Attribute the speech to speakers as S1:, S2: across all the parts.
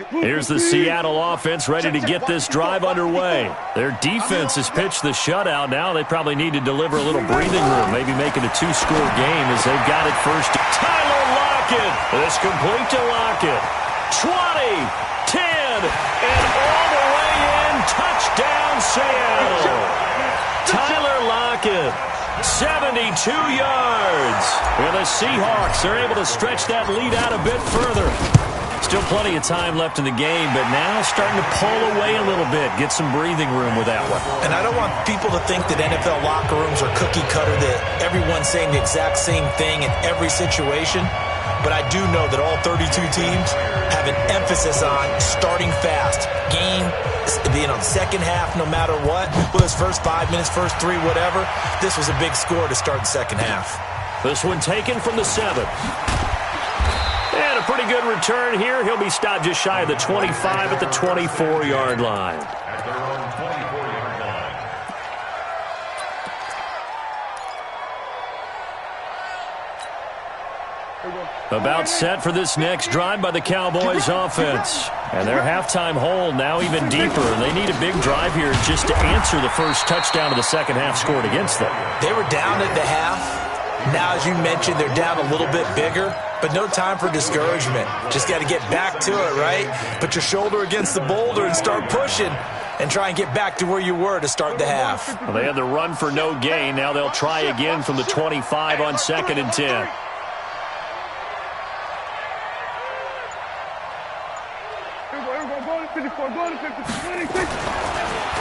S1: Here's the Seattle offense ready to get this drive underway. Their defense has pitched the shutout. Now they probably need to deliver a little breathing room, maybe make it a two-score game as they've got it first. Tyler Lockett. This complete to Lockett. 20, 10, and all the way in. Touchdown, Seattle. Tyler Lockett, 72 yards. And the Seahawks are able to stretch that lead out a bit further. Still plenty of time left in the game, but now starting to pull away a little bit, get some breathing room with that one.
S2: And I don't want people to think that NFL locker rooms are cookie cutter, that everyone's saying the exact same thing in every situation. But I do know that all 32 teams have an emphasis on starting fast. Game, second half, no matter what. Whether it's first 5 minutes, first 3, whatever. This was a big score to start the second half.
S1: This one taken from the 7. And a pretty good return here. He'll be stopped just shy of the 25 at the 24-yard line. About set for this next drive by the Cowboys offense. And their halftime hole now even deeper. They need a big drive here just to answer the first touchdown of the second half scored against them.
S2: They were down at the half. Now, as you mentioned, they're down a little bit bigger, but no time for discouragement. Just got to get back to it, right? Put your shoulder against the boulder and start pushing and try and get back to where you were to start the half.
S1: Well, they had the run for no gain. Now they'll try again from the 25 on 2nd and 10.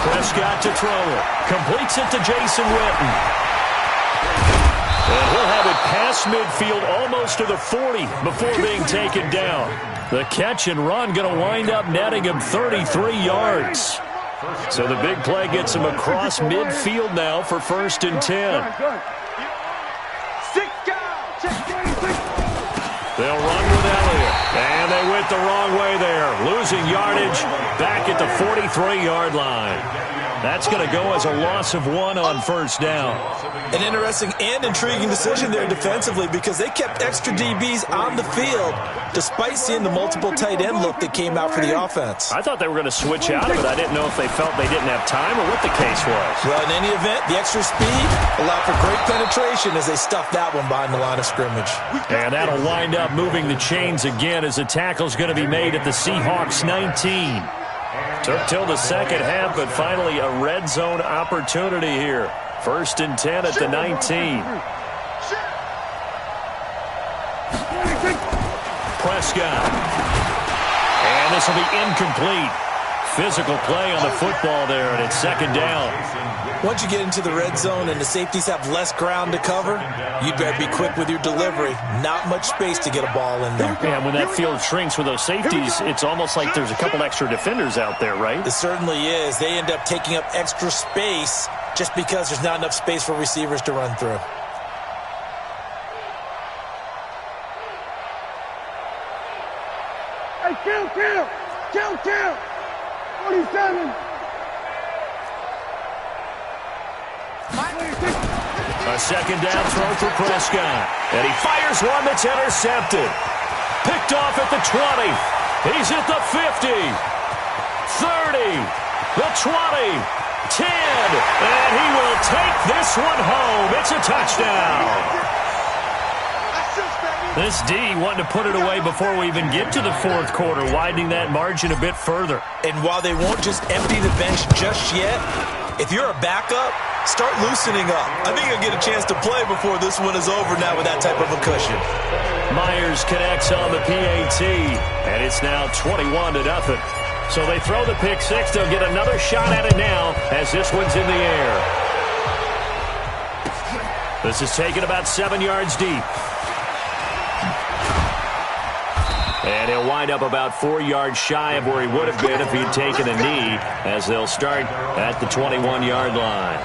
S1: Prescott to throw it. Completes it to Jason Witten. And he'll have it past midfield almost to the 40 before being taken down. The catch and run going to wind up netting him 33 yards. So the big play gets him across midfield now for 1st and 10. They'll run with Elliott. And they went the wrong way there. Losing yardage back at the 43-yard line. That's going to go as a loss of 1 on 1st down.
S2: An interesting and intriguing decision there defensively because they kept extra DBs on the field despite seeing the multiple tight end look that came out for the offense.
S1: I thought they were going to switch out of it. I didn't know if they felt they didn't have time or what the case was.
S2: Well, in any event, the extra speed allowed for great penetration as they stuffed that one behind the line of scrimmage.
S1: And that'll wind up moving the chains again as the tackle's going to be made at the Seahawks 19. Took till the second half, but finally a red zone opportunity here. 1st and 10 at the 19. Prescott. And this will be incomplete. Physical play on the football there, and it's 2nd down.
S2: Once you get into the red zone and the safeties have less ground to cover, you better be quick with your delivery. Not much space to get a ball in there.
S1: Yeah, when that field shrinks with those safeties, it's almost like there's a couple extra defenders out there, right?
S2: It certainly is. They end up taking up extra space just because there's not enough space for receivers to run through.
S3: Hey, count. 47.
S1: A 2nd down throw for Prescott. And he fires one that's intercepted. Picked off at the 20. He's at the 50. 30. The 20. 10. And he will take this one home. It's a touchdown. This D wanting to put it away before we even get to the 4th quarter, widening that margin a bit further.
S2: And while they won't just empty the bench just yet, if you're a backup, start loosening up. I think you'll get a chance to play before this one is over now with that type of a cushion.
S1: Myers connects on the PAT, and it's now 21-0. So they throw the pick 6. They'll get another shot at it now as this one's in the air. This is taken about 7 yards deep. And he'll wind up about 4 yards shy of where he would have been if he'd taken a knee, as they'll start at the 21-yard line.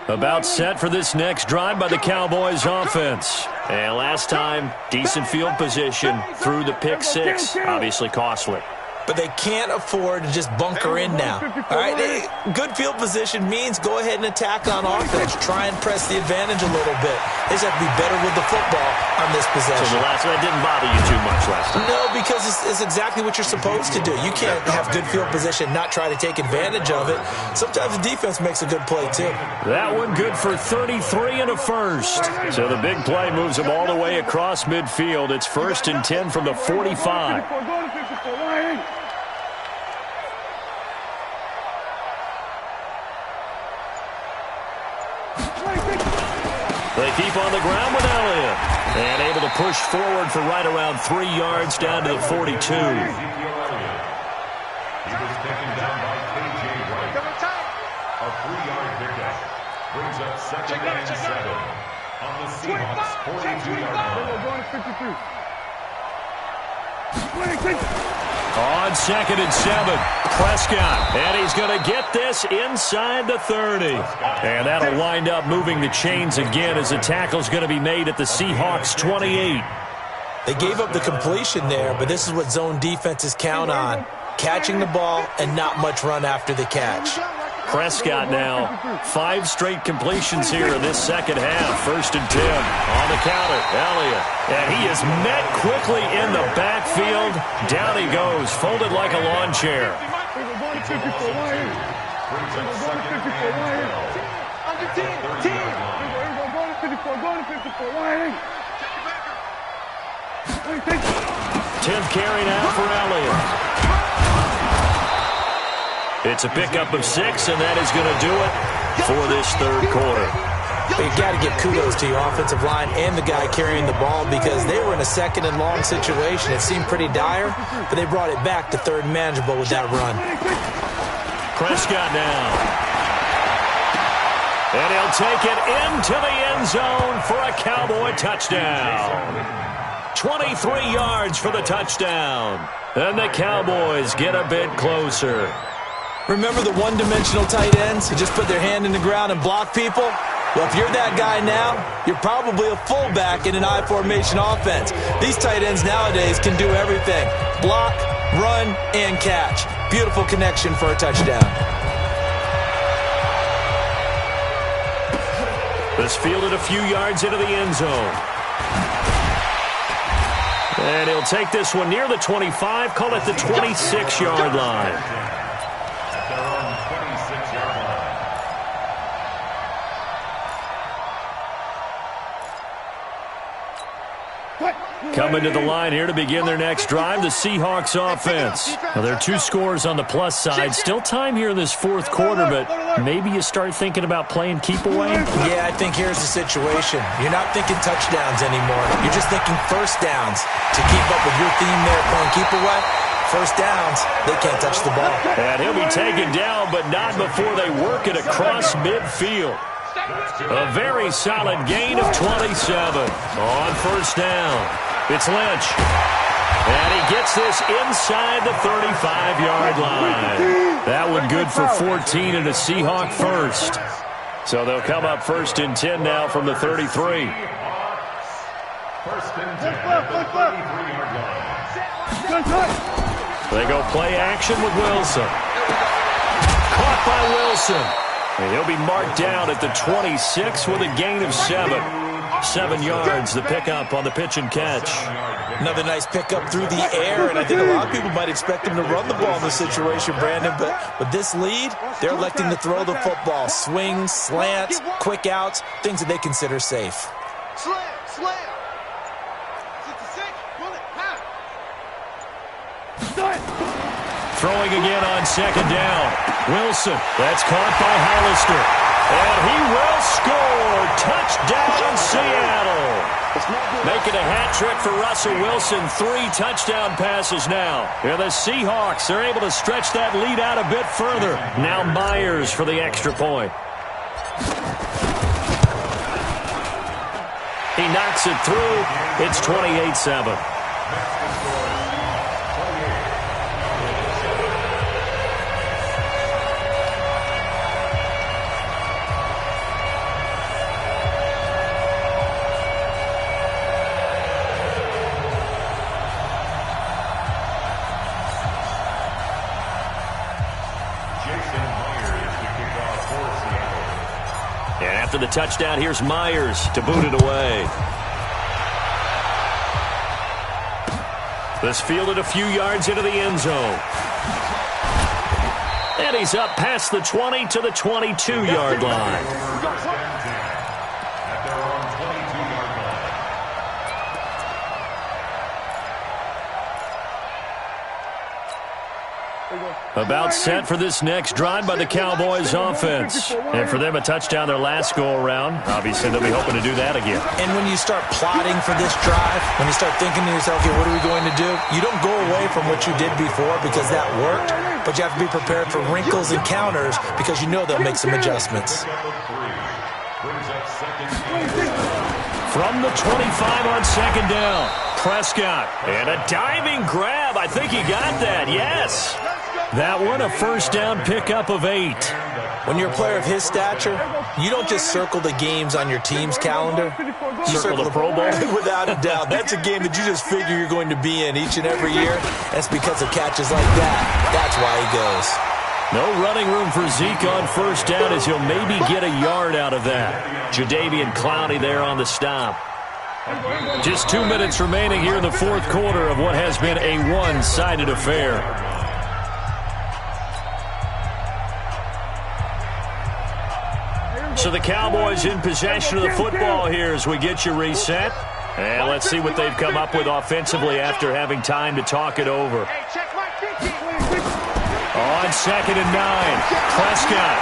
S1: About set for this next drive by the Cowboys offense. And last time, decent field position through the pick 6. Obviously costly.
S2: but they can't afford to just bunker in now. All right, good field position means go ahead and attack on offense. Try and press the advantage a little bit. They just have to be better with the football on this possession.
S1: So the last one didn't bother you too much last time?
S2: No, because it's exactly what you're supposed to do. You can't have good field position, not try to take advantage of it. Sometimes the defense makes a good play, too.
S1: That one good for 33 and a first. So the big play moves them all the way across midfield. It's 1st and 10 from the 45. They keep on the ground with Elliott. And able to push forward for right around 3 yards down to the 42.
S3: He was taken down by K.J. Wright. A 3-yard pickup brings up 2nd and 7 on the Seahawks 42-yard line.
S1: On 2nd and 7, Prescott, and he's going to get this inside the 30. And that'll wind up moving the chains again as the tackle's going to be made at the Seahawks 28.
S2: They gave up the completion there, but this is what zone defenses count on. Catching the ball and not much run after the catch.
S1: Prescott now, 5 straight completions here in this second half. 1st and 10 on the counter. Elliott, and he is met quickly in the backfield. Down he goes, folded like a lawn chair. Tenth carry now for Elliott. It's a pickup of 6, and that is going to do it for this third quarter.
S2: You got to give kudos to your offensive line and the guy carrying the ball because they were in a 2nd and long situation. It seemed pretty dire, but they brought it back to 3rd and manageable with that run.
S1: Prescott now. And he'll take it into the end zone for a Cowboy touchdown. 23 yards for the touchdown. And the Cowboys get a bit closer.
S2: Remember the one-dimensional tight ends who just put their hand in the ground and block people? Well, if you're that guy now, you're probably a fullback in an I-formation offense. These tight ends nowadays can do everything. Block, run, and catch. Beautiful connection for a touchdown.
S1: This fielded a few yards into the end zone. And he'll take this one near the 25, call it the 26-yard line. Coming to the line here to begin their next drive, the Seahawks offense. Now, there are 2 scores on the plus side. Still time here in this 4th quarter, but maybe you start thinking about playing keep away?
S2: Yeah, I think here's the situation. You're not thinking touchdowns anymore. You're just thinking first downs. To keep up with your theme there, playing keep away, first downs, they can't touch the ball.
S1: And he'll be taken down, but not before they work it across midfield. A very solid gain of 27 on 1st down. It's Lynch. And he gets this inside the 35-yard line. That one good for 14 and a Seahawk first. So they'll come up 1st and 10 now from the 33.
S3: 1st and 10 at the 33-yard line.
S1: They go play action with Wilson. Caught by Wilson. And he'll be marked down at the 26 with a gain of 7. 7 yards, the pickup on the pitch and catch.
S2: Another nice pickup through the air, and I think a lot of people might expect him to run the ball in this situation, Brandon, but with this lead, they're electing to throw the football. Swings, slants, quick outs, things that they consider safe.
S4: Slam.
S1: Throwing again on 2nd down. Wilson, that's caught by Hollister. And he will score. Touchdown, Seattle. Making a hat trick for Russell Wilson. 3 touchdown passes now. And the Seahawks are able to stretch that lead out a bit further. Now Myers for the extra point. He knocks it through. It's 28-7. After the touchdown, here's Myers to boot it away. This fielded a few yards into the end zone. And he's up past the 20 to the 22-yard line. About set for this next drive by the Cowboys offense. And for them, a touchdown their last go-around. Obviously, they'll be hoping to do that again.
S2: And when you start plotting for this drive, when you start thinking to yourself, okay, what are we going to do? You don't go away from what you did before because that worked, but you have to be prepared for wrinkles and counters because you know they'll make some adjustments.
S1: From the 25 on second down, Prescott. And a diving grab. I think he got that, yes. That one, a first down pickup of 8.
S2: When you're a player of his stature, you don't just circle the games on your team's calendar. You
S1: circle the Pro Bowl?
S2: Without a doubt. That's a game that you just figure you're going to be in each and every year. That's because of catches like that. That's why he goes.
S1: No running room for Zeke on first down as he'll maybe get a yard out of that. Jadeveon Clowney there on the stop. Just 2 minutes remaining here in the fourth quarter of what has been a one-sided affair. So the Cowboys in possession of the football here as we get you reset. And let's see what they've come up with offensively after having time to talk it over. On 2nd and 9, Prescott.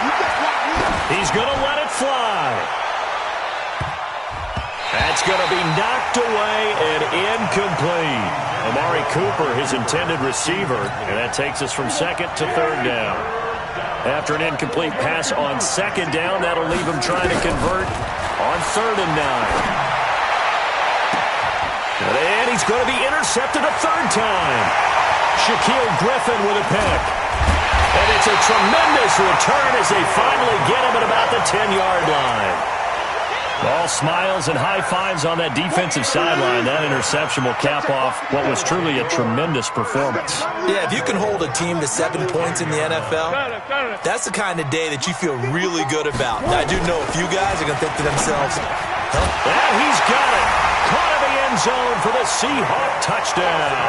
S1: He's going to let it fly. That's going to be knocked away and incomplete. Amari Cooper, his intended receiver, and that takes us from 2nd to 3rd down. After an incomplete pass on 2nd down, that'll leave him trying to convert on 3rd and 9. And he's going to be intercepted a 3rd time. Shaquill Griffin with a pick. And it's a tremendous return as they finally get him at about the 10-yard line. All smiles and high fives on that defensive sideline. That interception will cap off what was truly a tremendous performance.
S2: Yeah, if you can hold a team to 7 points in the NFL, that's the kind of day that you feel really good about. Now, I do know a few guys are going to think to themselves,
S1: and he's got it. Caught in the end zone for the Seahawk touchdown.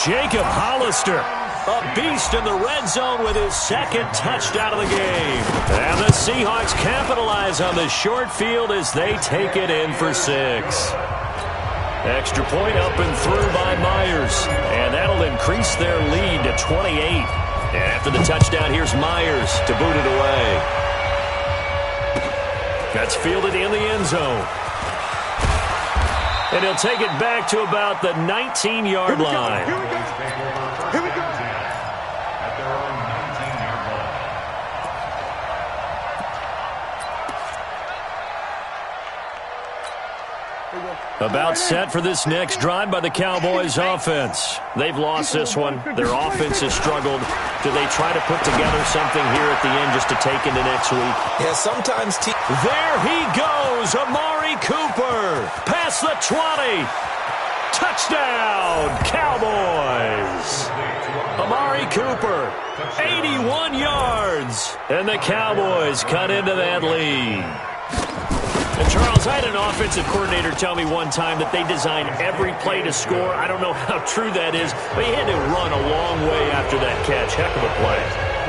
S1: Jacob Hollister, a beast in the red zone with his 2nd touchdown of the game. And the Seahawks capitalize on the short field as they take it in for 6. Extra point up and through by Myers. And that'll increase their lead to 28. And after the touchdown, here's Myers to boot it away. That's fielded in the end zone. And he'll take it back to about the 19-yard line.
S3: Here we go. At their own 19-yard line.
S1: About set for this next drive by the Cowboys offense. They've lost this one. Their offense has struggled. Do they try to put together something here at the end just to take into next week?
S2: yeah, sometimes
S1: There he goes, Amari Cooper. Past the 20. Touchdown, Cowboys. Amari Cooper, 81 yards. And the Cowboys cut into that lead. And Charles, I had an offensive coordinator tell me one time that they design every play to score. I don't know how true that is, but he had to run a long way after that catch. Heck of a play.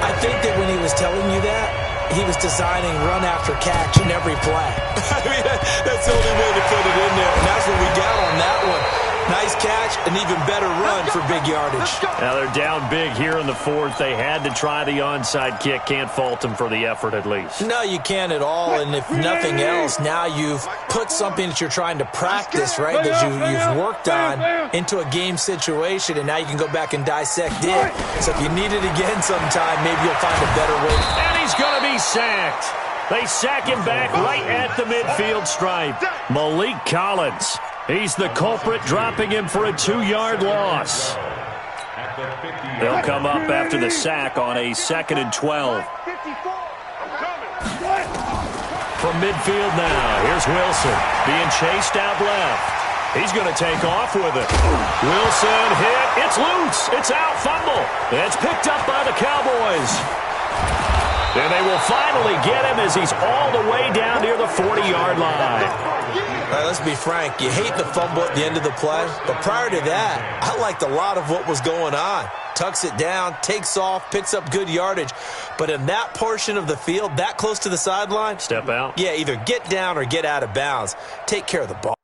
S2: I think that when he was telling you that, he was designing run after catch in every play. I mean, that's the only way to put it in there, and that's what we got on that one. Nice catch, an even better run for big yardage.
S1: Now they're down big here in the 4th. They had to try the onside kick. Can't fault them for the effort at least.
S2: No, you can't at all, and if nothing else, now you've put something that you're trying to practice, right, that you've worked on into a game situation, and now you can go back and dissect it. So if you need it again sometime, maybe you'll find a better way.
S1: And he's going to be sacked. They sack him back right at the midfield stripe. Malik Collins. He's the culprit, dropping him for a 2-yard loss. They'll come up after the sack on a 2nd and 12. From midfield now, here's Wilson being chased out left. He's going to take off with it. Wilson hit. It's loose. It's out. Fumble. It's picked up by the Cowboys. And they will finally get him as he's all the way down near the 40-yard line.
S2: All right, let's be frank. You hate the fumble at the end of the play, but prior to that, I liked a lot of what was going on. Tucks it down, takes off, picks up good yardage. But in that portion of the field, that close to the sideline,
S1: step out.
S2: Yeah, either get down or get out of bounds. Take care of the ball.